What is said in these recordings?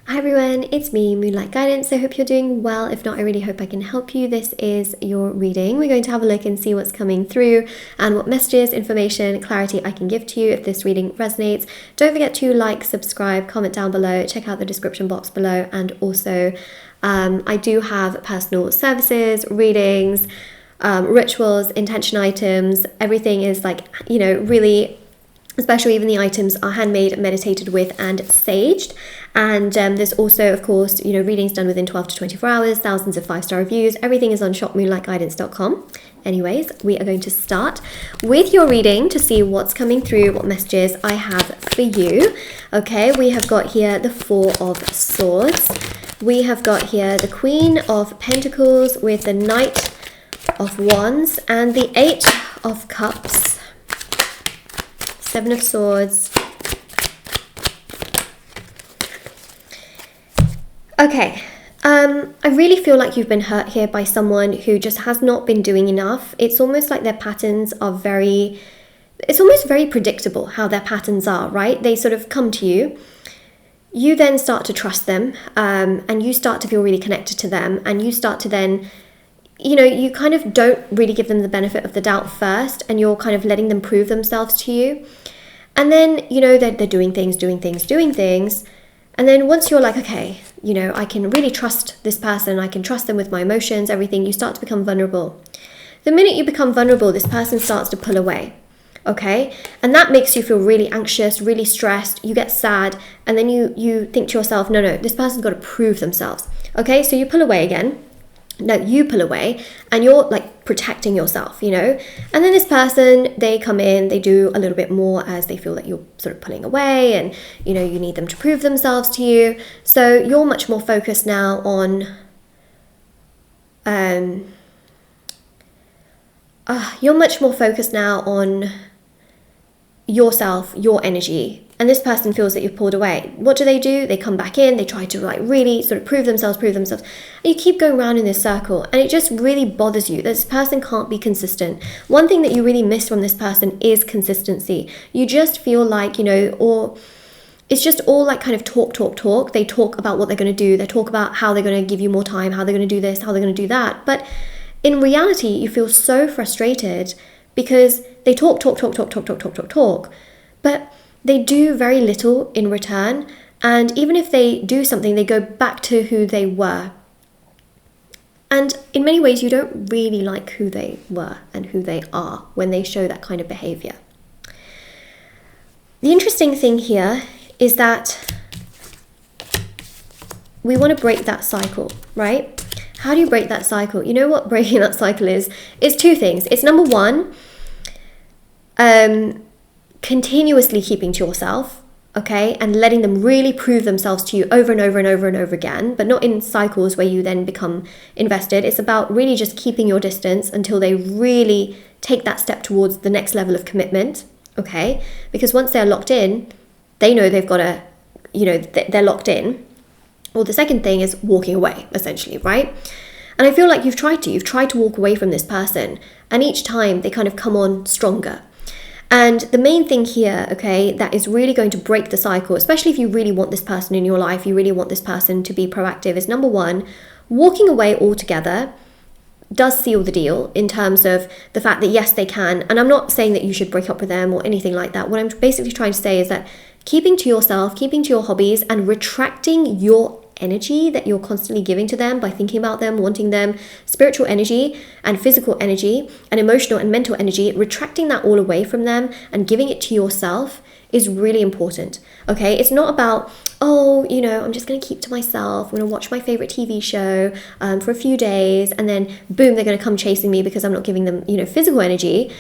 Hi everyone, it's me, Moonlight Guidance. I hope you're doing well. If not, I really hope I can help you. This is your reading. We're going to have a look and see what's coming through and what messages, information, clarity I can give to you if this reading resonates. Don't forget to like, subscribe, comment down below, check out the description box below, and also I do have personal services, readings, rituals, intention items. Everything is really, especially even the items are handmade, meditated with, and saged. And there's also, of course, readings done within 12 to 24 hours, thousands of 5-star reviews. Everything is on shopmoonlightguidance.com. Anyways, we are going to start with your reading to see what's coming through, what messages I have for you. Okay, we have got here the Four of Swords. We have got here the Queen of Pentacles with the Knight of Wands and the Eight of Cups. Seven of Swords. Okay, I really feel like you've been hurt here by someone who just has not been doing enough. It's almost like their patterns are it's almost very predictable how their patterns are, right? They sort of come to you. You then start to trust them, and you start to feel really connected to them, and you start to then, you kind of don't really give them the benefit of the doubt first, and you're kind of letting them prove themselves to you. And then, they're doing things. And then once you're like, okay, I can really trust this person, I can trust them with my emotions, everything, you start to become vulnerable. The minute you become vulnerable, this person starts to pull away, okay? And that makes you feel really anxious, really stressed, you get sad, and then you think to yourself, no, this person's got to prove themselves, okay? So you pull away again. No, you pull away and you're like protecting yourself, And then this person, they come in, they do a little bit more as they feel that you're sort of pulling away and, you need them to prove themselves to you. So you're much more focused now on, yourself, your energy. And this person feels that you've pulled away. What do? They come back in, they try to really sort of prove themselves. And you keep going around in this circle and it just really bothers you. This person can't be consistent. One thing that you really miss from this person is consistency. You just feel like, or it's just all like kind of talk. They talk about what they're going to do. They talk about how they're going to give you more time, how they're going to do this, how they're going to do that. But in reality, you feel so frustrated because they talk, but they do very little in return. And even if they do something, they go back to who they were. And in many ways, you don't really like who they were and who they are when they show that kind of behavior. The interesting thing here is that we want to break that cycle, right? How do you break that cycle? You know what breaking that cycle is? It's two things. It's number one, continuously keeping to yourself, okay, and letting them really prove themselves to you over and over again, but not in cycles where you then become invested. It's about really just keeping your distance until they really take that step towards the next level of commitment, okay? Because once they're locked in, they know they've got to, they're locked in. Or the second thing is walking away, essentially, right? And I feel like you've tried to walk away from this person, and each time they kind of come on stronger. And the main thing here, okay, that is really going to break the cycle, especially if you really want this person in your life, you really want this person to be proactive, is number one, walking away altogether does seal the deal in terms of the fact that yes, they can. And I'm not saying that you should break up with them or anything like that. What I'm basically trying to say is that keeping to yourself, keeping to your hobbies, and retracting your energy that you're constantly giving to them by thinking about them, wanting them, spiritual energy and physical energy and emotional and mental energy, retracting that all away from them and giving it to yourself is really important, okay? It's not about, I'm just going to keep to myself, I'm going to watch my favorite TV show for a few days, and then boom, they're going to come chasing me because I'm not giving them, physical energy.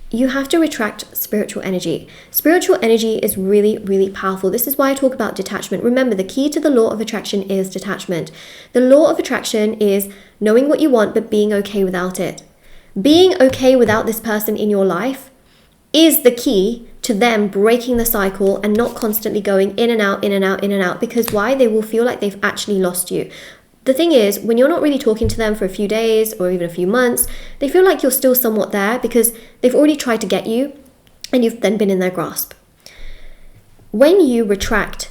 You have to retract spiritual energy. Spiritual energy is really, really powerful. This is why I talk about detachment. Remember, the key to the law of attraction is detachment. The law of attraction is knowing what you want, but being okay without it. Being okay without this person in your life is the key to them breaking the cycle and not constantly going in and out. Because why? They will feel like they've actually lost you. The thing is, when you're not really talking to them for a few days or even a few months, they feel like you're still somewhat there because they've already tried to get you and you've then been in their grasp. When you retract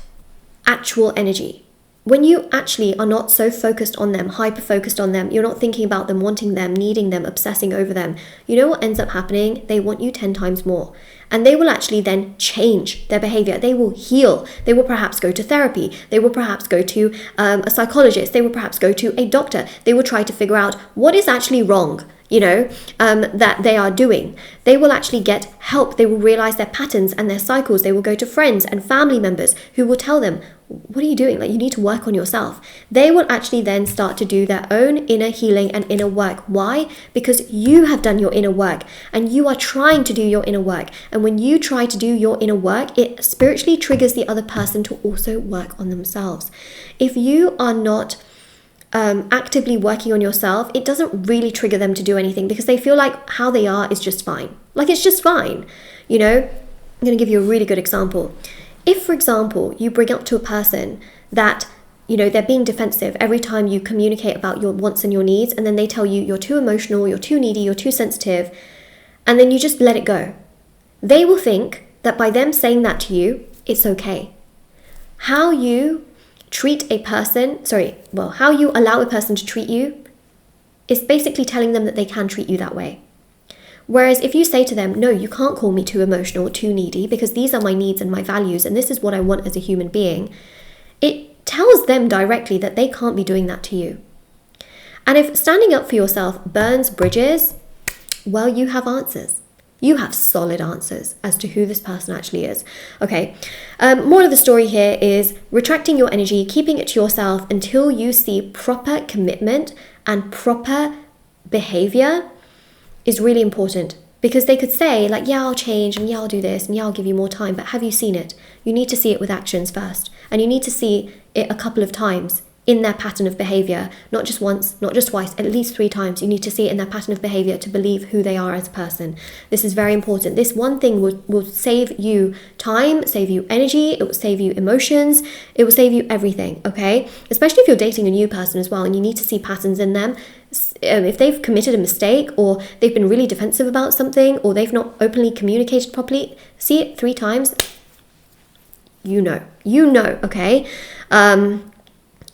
actual energy, when you actually are not so focused on them, hyper focused on them, you're not thinking about them, wanting them, needing them, obsessing over them, you know what ends up happening? They want you 10 times more. And they will actually then change their behavior. They will heal. They will perhaps go to therapy. They will perhaps go to a psychologist. They will perhaps go to a doctor. They will try to figure out what is actually wrong, that they are doing. They will actually get help. They will realize their patterns and their cycles. They will go to friends and family members who will tell them, what are you doing? Like, you need to work on yourself. They will actually then start to do their own inner healing and inner work. Why? Because you have done your inner work and you are trying to do your inner work. And when you try to do your inner work, it spiritually triggers the other person to also work on themselves. If you are not actively working on yourself, it doesn't really trigger them to do anything because they feel like how they are is just fine. Like, it's just fine. I'm going to give you a really good example. If, for example, you bring up to a person that, they're being defensive every time you communicate about your wants and your needs, and then they tell you you're too emotional, you're too needy, you're too sensitive, and then you just let it go. They will think that by them saying that to you, it's okay. How you treat a person, how you allow a person to treat you is basically telling them that they can treat you that way. Whereas if you say to them, no, you can't call me too emotional, too needy, because these are my needs and my values, and this is what I want as a human being, it tells them directly that they can't be doing that to you. And if standing up for yourself burns bridges, well, you have answers. You have solid answers as to who this person actually is. Okay, more of the story here is retracting your energy, keeping it to yourself until you see proper commitment and proper behavior is really important, because they could say like, yeah, I'll change, and yeah, I'll do this, and yeah, I'll give you more time, but have you seen it? You need to see it with actions first, and you need to see it a couple of times in their pattern of behavior, not just once, not just twice, at least 3 times. You need to see it in their pattern of behavior to believe who they are as a person. This is very important. This one thing will save you time, save you energy, it will save you emotions, it will save you everything, okay? Especially if you're dating a new person as well, and you need to see patterns in them. If they've committed a mistake, or they've been really defensive about something, or they've not openly communicated properly, see it 3 times, okay?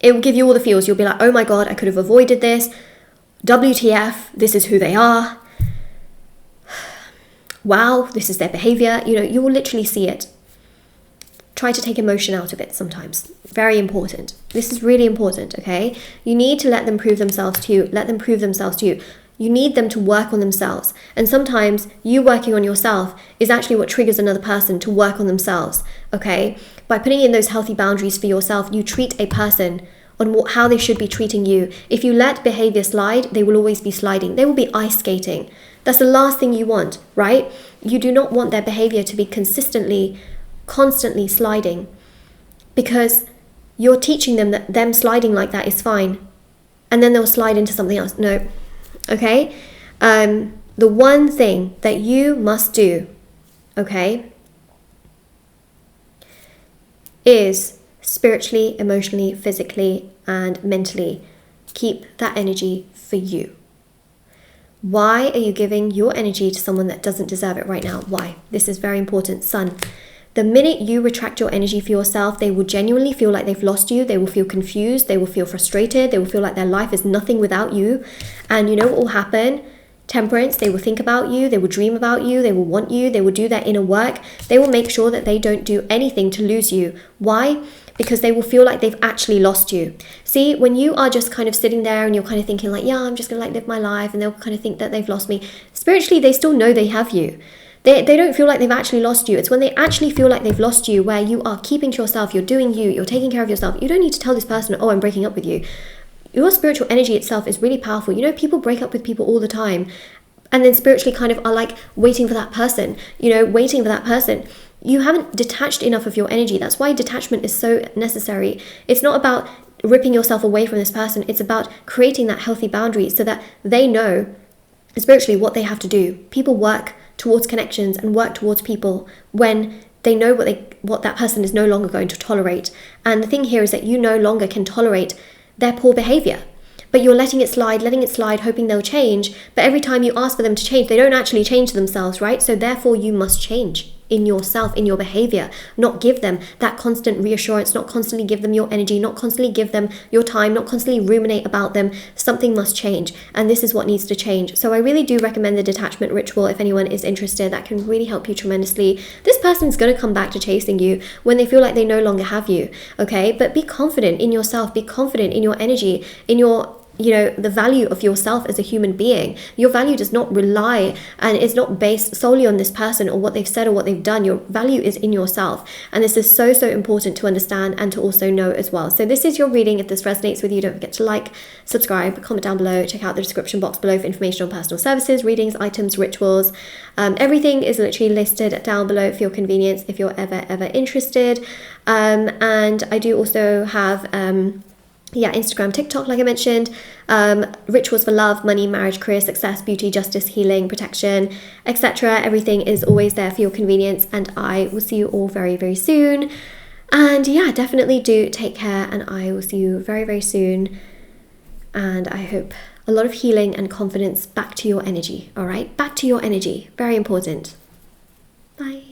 It will give you all the feels. You'll be like, oh my God, I could have avoided this. WTF, this is who they are. Wow, this is their behavior. You will literally see it. Try to take emotion out of it sometimes. Very important. This is really important, okay? You need to let them prove themselves to you. Let them prove themselves to you. You need them to work on themselves. And sometimes you working on yourself is actually what triggers another person to work on themselves, okay? By putting in those healthy boundaries for yourself, you treat a person on how they should be treating you. If you let behavior slide, they will always be sliding. They will be ice skating. That's the last thing you want, right? You do not want their behavior to be constantly sliding, because you're teaching them that them sliding like that is fine, and then they'll slide into something else. No. Okay? The one thing that you must do, okay, is spiritually, emotionally, physically, and mentally keep that energy for you. Why are you giving your energy to someone that doesn't deserve it right now? Why? This is very important. Sun, the minute you retract your energy for yourself, they will genuinely feel like they've lost you. They will feel confused. They will feel frustrated. They will feel like their life is nothing without you. And you know what will happen? Temperance, they will think about you. They will dream about you. They will want you. They will do their inner work. They will make sure that they don't do anything to lose you. Why? Because they will feel like they've actually lost you. See, when you are just kind of sitting there and you're kind of thinking like, yeah, I'm just going to like live my life, and they'll kind of think that they've lost me. Spiritually, they still know they have you. They don't feel like they've actually lost you. It's when they actually feel like they've lost you, where you are keeping to yourself, you're doing you, you're taking care of yourself. You don't need to tell this person, oh, I'm breaking up with you. Your spiritual energy itself is really powerful. People break up with people all the time, and then spiritually kind of are like waiting for that person, waiting for that person. You haven't detached enough of your energy. That's why detachment is so necessary. It's not about ripping yourself away from this person. It's about creating that healthy boundary so that they know spiritually what they have to do. People work towards connections and work towards people when they know what that person is no longer going to tolerate. And the thing here is that you no longer can tolerate their poor behavior, but you're letting it slide, hoping they'll change. But every time you ask for them to change, they don't actually change themselves, right? So therefore you must change in yourself, in your behavior, not give them that constant reassurance, not constantly give them your energy, not constantly give them your time, not constantly ruminate about them. Something must change, and this is what needs to change. So I really do recommend the detachment ritual if anyone is interested. That can really help you tremendously. This person's going to come back to chasing you when they feel like they no longer have you, okay? But be confident in yourself, be confident in your energy, in your, you know, the value of yourself as a human being. Your value does not rely and is not based solely on this person or what they've said or what they've done. Your value is in yourself, and this is so important to understand and to also know as well. So this is your reading. If this resonates with you, don't forget to like, subscribe, comment down below, check out the description box below for information on personal services, readings, items, rituals. Everything is literally listed down below for your convenience if you're ever interested. And I do also have Instagram, TikTok, like I mentioned, rituals for love, money, marriage, career, success, beauty, justice, healing, protection, etc. Everything is always there for your convenience, and I will see you all very soon. And yeah, definitely do take care, and I will see you very soon. And I hope a lot of healing and confidence back to your energy. All right, back to your energy. Very important. Bye.